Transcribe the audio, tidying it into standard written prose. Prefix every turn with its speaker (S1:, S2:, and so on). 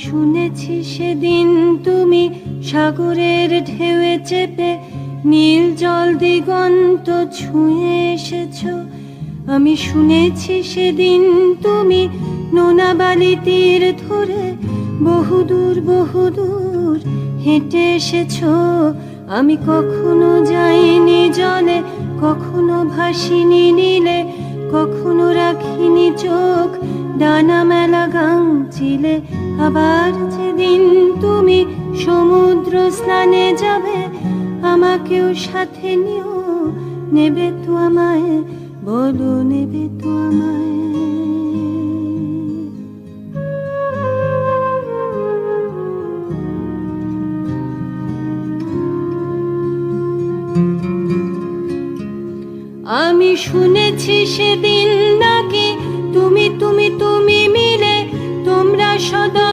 S1: শুনেছি সেদিন তুমি সাগরের ঢেউয়ে চেপে নীল জল দিগন্ত ছুঁয়ে এসেছো। আমি শুনেছি সেদিন তুমি নোনা বালি তীর ধরে বহুদূর বহুদূর হেঁটে এসেছো। আমি কখনো যাইনি জলে, কখনো ভাসিনি নীলে, কখনো রাখিনি চোখ ডানা মেলা গাংচিলে। আবার যেদিন তুমি সমুদ্র স্নানে যাবে, আমাকেও সাথে নিও, নেবে তো আমায়, বলো নেবে তো আমায়। আমি শুনেছি সেদিন নাকি তুমি তুমি তুমি মিলে তোমরা সদা